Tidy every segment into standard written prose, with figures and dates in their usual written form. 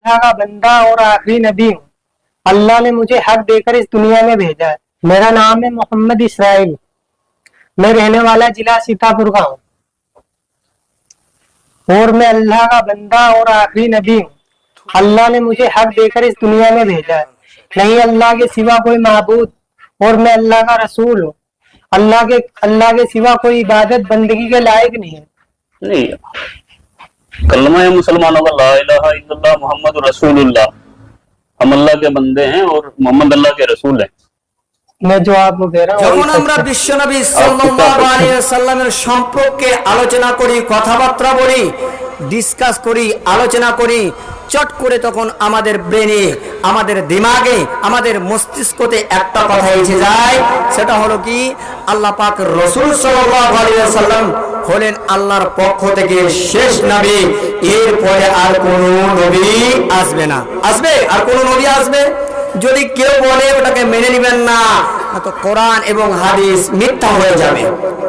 अल्लाह का बंदा और आखिरी नबी हूँ। अल्लाह ने मुझे हक देकर इस दुनिया में भेजा है। मेरा नाम है मोहम्मद इसराइल। मैं रहने वाला जिला सीतापुर का हूँ और मैं अल्लाह का बंदा और आखिरी नबी हूँ। अल्लाह ने मुझे हक देकर इस दुनिया में भेजा है। नहीं अल्लाह के सिवा कोई माबूद और मैं अल्लाह का रसूल हूँ। अल्लाह के सिवा कोई इबादत बंदगी के लायक नहीं है। नहीं, कलमा है मुसलमानों का ला इलाहा इल्लल्लाह मोहम्मद रसूलुल्लाह। हम अल्लाह के बंदे हैं और मोहम्मद अल्लाह के रसूल हैं। मैं जो आपको कह रहा हूँ যখন আমরা বিশ্বনবী সাল্লাল্লাহু আলাইহি ওয়াসাল্লামের সম্পর্কে আলোচনা করি, কথাবার্তা বলি, ডিসকাস করি, আলোচনা করি, চট করে তখন আমাদের ব্রেনে, আমাদের দিমাগে, আমাদের মস্তিষ্কতে একটা কথা এসে যায়, সেটা হলো কি আল্লাহ পাক রাসূল সাল্লাল্লাহু আলাইহি ওয়াসাল্লাম হলেন আল্লাহর পক্ষ থেকে শেষ নবী। এরপরে আর কোনো নবী আসবে না। আসবে? আর কোনো নবী আসবে? যদি কেউ বলে ওটাকে মেনে নেবেন না, তো কোরআন এবং হাদিস মিথ্যা হয়ে যাবে।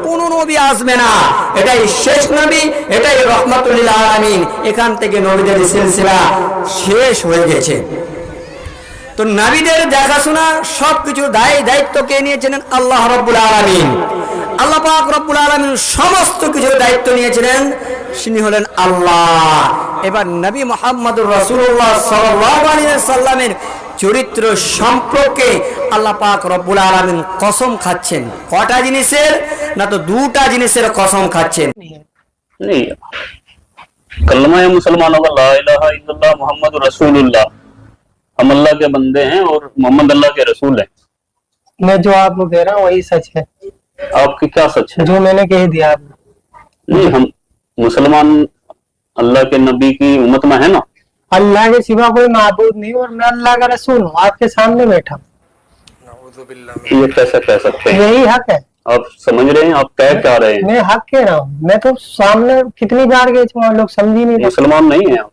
কোন নবী আসবে না, এটাই শেষ নবী, এটাই রহমাতুল লিল আলামিন। এখান থেকে নবীদের সিলসিলা শেষ হয়ে গেছে। তো নবীদের দেখাশোনা সবকিছু দায়িত্ব কে নিয়েছিলেন? আল্লাহ রাব্বুল আলামিন। আল্লাহ পাক রব্বুল আলামিন সমস্ত কিছুর দায়িত্ব নিয়েছিলেন, তিনি হলেন আল্লাহ। এবার নবী মুহাম্মদুর রাসূলুল্লাহ সাল্লাল্লাহু আলাইহি ওয়াসাল্লামের চরিত্র সম্পর্কে আল্লাহ পাক রব্বুল আলামিন কসম খাচ্ছেন। কটা জিনিসের? না তো দুটা জিনিসের কসম খাচ্ছেন। नहीं, कलमा है मुसलमानों का ला इलाहा इल्लल्लाह मोहम्मद रसूलुल्लाह। हम अल्लाह के बंदे हैं और मोहम्मद अल्लाह के रसूल हैं। मैं जो आपको कह रहा हूँ वही सच है। आपकी क्या सच है? जो मैंने कह दिया आपको। नहीं, हम मुसलमान अल्लाह के नबी की उम्मत में है ना। अल्लाह के सिवा कोई माबूद नहीं और मैं अल्लाह का रसूल हूँ, आपके सामने बैठा हूँ। ये कैसे कह सकते हैं? यही हक है। आप समझ रहे हैं? आप कह क्या रहे हैं? मैं हक कह रहा हूँ। मैं तो सामने कितनी बार गए थे, लोग समझ ही नहीं रहे। मुसलमान नहीं है आप?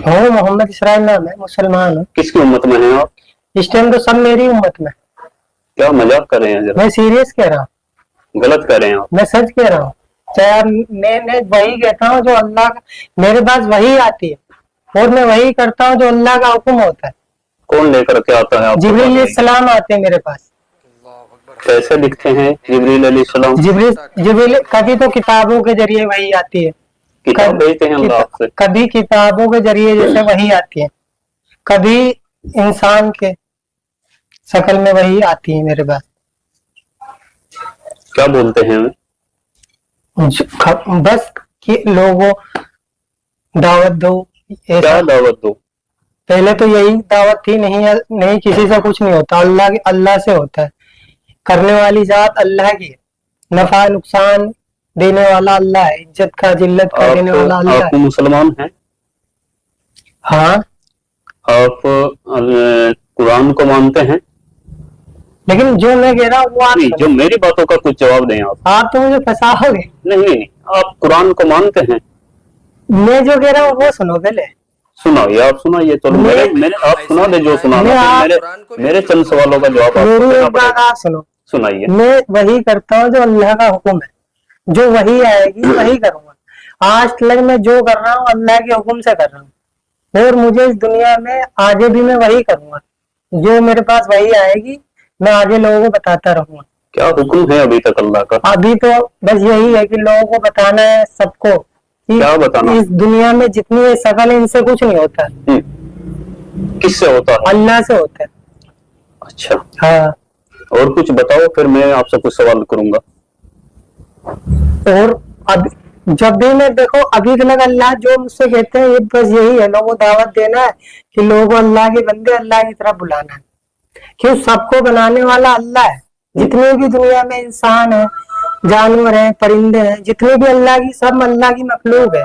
हूँ, मोहम्मद इसराइल नाम है, मुसलमान हूँ। किसकी उम्मत में हैं आप? इस टाइम तो सब मेरी उम्मत में। क्या मजाक कर रहे हैं? जरा मैं सीरियस कह रहा हूँ, गलत कर रहे हैं आप। मैं सच कह रहा हूँ। चाहे मैं वही कहता हूँ जो अल्लाह का, मेरे पास वही आती है और मैं वही करता हूँ जो अल्लाह का हुक्म होता है। कौन लेकर के आता है? जिब्रील अलैहिस्सलाम आते हैं मेरे पास। कैसे दिखते हैं जिब्रील अलैहिस्सलाम? जिब्रील कभी तो किताबों के जरिए वही आती है, किताब भेजते हैं अल्लाह आपसे। कभी किताबों के जरिए जैसे वही आती है, कभी इंसान के शक्ल में वही आती है मेरे पास। क्या बोलते हैं? बस कि लोगों दावत दो। क्या दावत दो? पहले तो यही दावत थी, नहीं किसी से कुछ नहीं होता, अल्लाह से होता है। करने वाली जात अल्लाह की है, नफा नुकसान देने वाला अल्लाह है, इज्जत का जिल्लत का देने वाला अल्लाह आप है। मुसलमान हैं? हाँ। आप कुरान को मानते हैं? लेकिन जो मैं कह रहा हूँ वो आप नहीं, जो मेरी बातों का कुछ जवाब दें आप तो मुझे फंसाओगे। नहीं, आप कुरान को मानते हैं? मैं जो कह रहा हूँ वो सुनो पहले। सुनाइए, आप सुनाइए। तो मेरे आप सुना दे जो सुनाना है। मेरे चंद सवालों का जवाब आपको मेरी देना एक बात पड़ेगा। आप सुनो। सुनाइए। मैं वही करता हूँ जो अल्लाह का हुक्म है, जो वही आएगी वही करूंगा। आज तक मैं जो कर रहा हूँ अल्लाह के हुक्म से कर रहा हूँ और मुझे इस दुनिया में आगे भी मैं वही करूंगा। जो मेरे पास वही आएगी मैं आगे लोगों को बताता रहूंगा। क्या हुक्म है अभी तक अल्लाह का? अभी तो बस यही है कि लोगों को बताना है सबको कि क्या बताना? इस दुनिया में जितनी ये शकल है इनसे कुछ नहीं होता, किससे होता है? अल्लाह से होता है। अच्छा, हाँ। और कुछ बताओ, फिर मैं आपसे कुछ सवाल करूंगा। और अब जब भी मैं देखो अभी तक अल्लाह जो मुझसे कहते हैं ये बस यही है, लोगों को दावत देना है कि लोगों को अल्लाह के बंदे अल्लाह की तरफ बुलाना है। क्यों? सबको बनाने वाला अल्लाह है। जितने भी दुनिया में इंसान है, जानवर है, परिंदे हैं, जितने भी अल्लाह की, सब अल्लाह की मखलूक है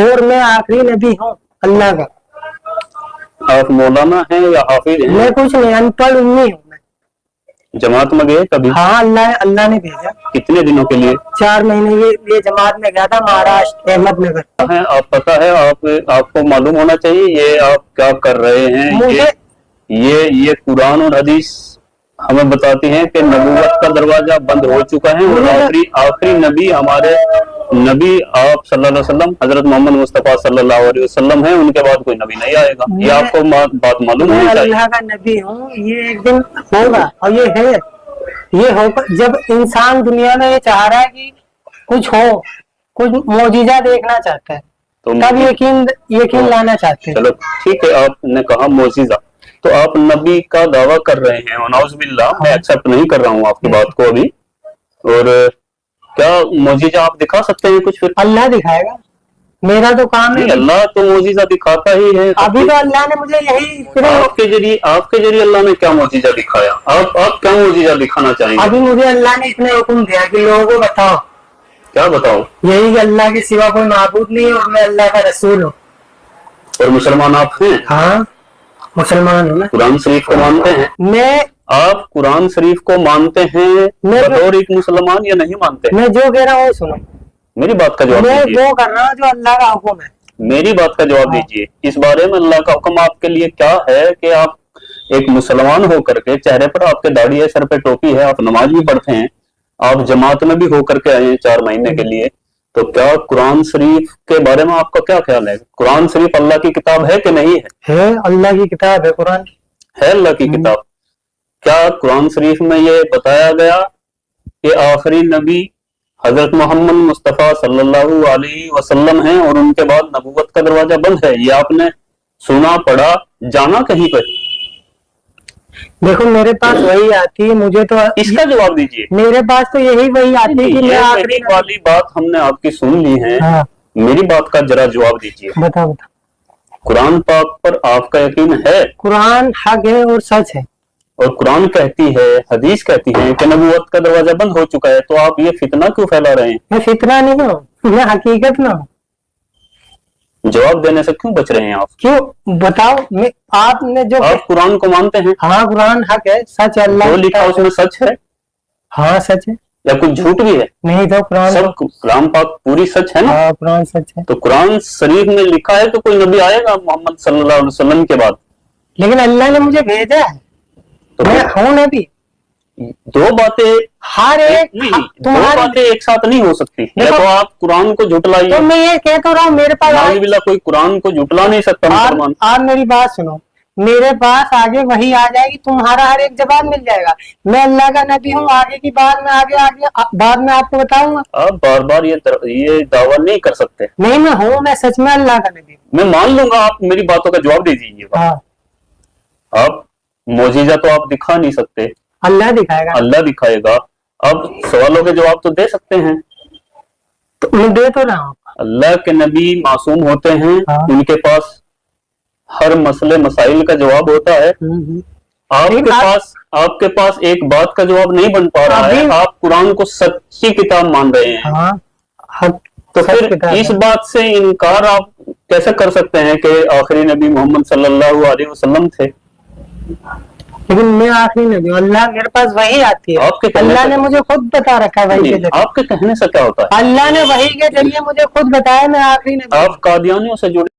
और मैं आखिरी नबी हूँ अल्लाह का। आप मौलाना हैं या हाफिज हैं? मैं कुछ नहीं, अनपढ़ उम्मी हूँ मैं। जमात में गए कभी? हाँ, अल्लाह ने भेजा। कितने दिनों के लिए? 4 महीने के लिए जमात में गया था, महाराष्ट्र अहमदनगर। आप पता है, आपको मालूम होना चाहिए ये आप क्या कर रहे हैं। मुझे ये कुरान और हदीस हमें बताती हैं कि नबूवत का दरवाजा बंद हो चुका है और आखिरी नबी हमारे नबी आप सल्लल्लाहु अलैहि वसल्लम हजरत मोहम्मद मुस्तफा सल्लल्लाहु अलैहि वसल्लम है, उनके बाद कोई नबी नहीं आएगा, ये आपको बात मालूम मैं होनी चाहिए। अल्लाह का नबी हूँ, ये एक दिन होगा और ये है, ये होगा। जब इंसान दुनिया में ये चाह रहा है कि कुछ हो, कुछ मौजिजा देखना चाहता है, तो तब यकीन लाना चाहते हैं। चलो ठीक है, आपने कहा मोजिजा, तो आप नबी का दावा कर रहे हैं, और नाउज़ुबिल्लाह, मैं एक्सेप्ट नहीं कर रहा हूँ आपकी बात को अभी। और क्या मोजिजा आप दिखा सकते हैं कुछ? फिर अल्लाह दिखाएगा, मेरा तो काम है। अल्लाह तो मोजिजा दिखाता ही है। अभी तो अल्लाह ने मुझे यही आपके जरिए अल्लाह ने क्या मोजिजा दिखाया? आप क्या मोजिजा दिखाना चाहेंगे? अभी मुझे अल्लाह ने इतना हुक्म दिया कि लोगों को बताओ। क्या बताओ? यही कि अल्लाह के सिवा कोई माबूद नहीं है और मैं अल्लाह का रसूल हूँ। और मुसलमान आप हैं? हाँ, मुसलमान हूँ मैं। कुरान शरीफ को मानते हैं? आप कुरान शरीफ को मानते हैं बतौर एक मुसलमान या नहीं मानते? मैं जो कह रहा हूँ सुनो, मेरी बात का जवाब मैं दीजिए। वो कर रहा हूँ जो अल्लाह का हुक्म है। मेरी बात का जवाब दीजिए। इस बारे में अल्लाह का हुक्म आपके लिए क्या है कि आप एक मुसलमान हो करके, चेहरे पर आपके दाढ़ी है, सर पे टोपी है, आप नमाज भी पढ़ते हैं, आप जमात में भी हो करके आए हैं 4 महीने के लिए, तो क्या कुरान शरीफ के बारे में आपका क्या ख्याल है? कुरान शरीफ अल्लाह की किताब है कि नहीं है? है, अल्लाह की किताब है, कुरान है अल्लाह की किताब। क्या कुरान शरीफ में ये बताया गया कि आखिरी नबी हजरत मोहम्मद मुस्तफा सल्लल्लाहु अलैहि वसल्लम हैं और उनके बाद नबूवत का दरवाजा बंद है? ये आपने सुना, पढ़ा, जाना कहीं पर? देखो मेरे पास वही आती है, मुझे तो इसका जवाब दीजिए। मेरे पास तो यही वही आती है कि मैं ये आखिरी मेरी वाली बात हमने आपकी सुन ली है। हाँ, मेरी बात का जरा जवाब दीजिए। बताओ। कुरान पाक पर आपका यकीन है? कुरान हक है और सच है। और कुरान कहती है, हदीस कहती है कि नबूवत का दरवाजा बंद हो चुका है, तो आप ये फितना क्यों फैला रहे हैं? मैं फितना नहीं हूँ, मैं हकीकत में हूँ। जवाब देने से क्यों बच रहे हैं आप? क्यों बताओ? आपने जो आप कुरान को मानते हैं? हाँ, कुरान हक है, सच है, अल्लाह जो लिखा उसमें सच है हाँ सच है, या कुछ झूठ भी है? नहीं तो कुरान सब कलाम पाक पूरी सच है ना? हाँ, कुरान सच है। तो कुरान शरीफ में लिखा है कि कोई नबी आएगा मोहम्मद सल्लल्लाहु अलैहि वसल्लम के बाद, लेकिन अल्लाह ने मुझे भेजा है, तो मैं हूँ नबी। दो बातें हर एक दो बातें एक साथ नहीं हो सकती। या तो आप कुरान को झुटलाइए, तो मैं ये कह तो रहा हूँ, मेरे पास नाउज़ुबिल्लाह, कोई कुरान को झुटला नहीं सकता मुसलमान। आप मेरी बात सुनो, मेरे पास आगे वही आ जाएगी, तुम्हारा हर एक जवाब मिल जाएगा। मैं अल्लाह का नबी हूँ, आगे की बात में आगे बाद में आपको बताऊंगा। आप बार बार ये दावा नहीं कर सकते। नहीं, मैं हूँ, मैं सच में अल्लाह का नबी हूँ। मैं मान लूंगा, आप मेरी बातों का जवाब दे दीजिए। हाँ, आप मोजिजा तो आप दिखा नहीं सकते, अल्लाह दिखाएगा। अल्लाह दिखाएगा। अब सवालों के जवाब तो दे सकते हैं। तो मैं दे तो रहा हूँ। अल्लाह के नबी मासूम होते हैं, हाँ। उनके पास हर मसले मसाइल का जवाब होता है। आपके पास एक बात का जवाब नहीं बन पा रहा है, आप कुरान को सच्ची किताब मान रहे हैं। हाँ, तो फिर इस बात से इनकार आप कैसे कर सकते हैं कि आखिरी नबी मोहम्मद सल्लल्लाहु अलैहि वसल्लम थे? लेकिन मैं आखिरी नबी हूँ, अल्लाह मेरे पास वही आती है। अल्लाह ने मुझे खुद बता रखा है वही के जरिए। आपके कहने से क्या होता है? अल्लाह ने वही के जरिए मुझे खुद बताया मैं आखिरी नबी। आप कादियानियों से जुड़े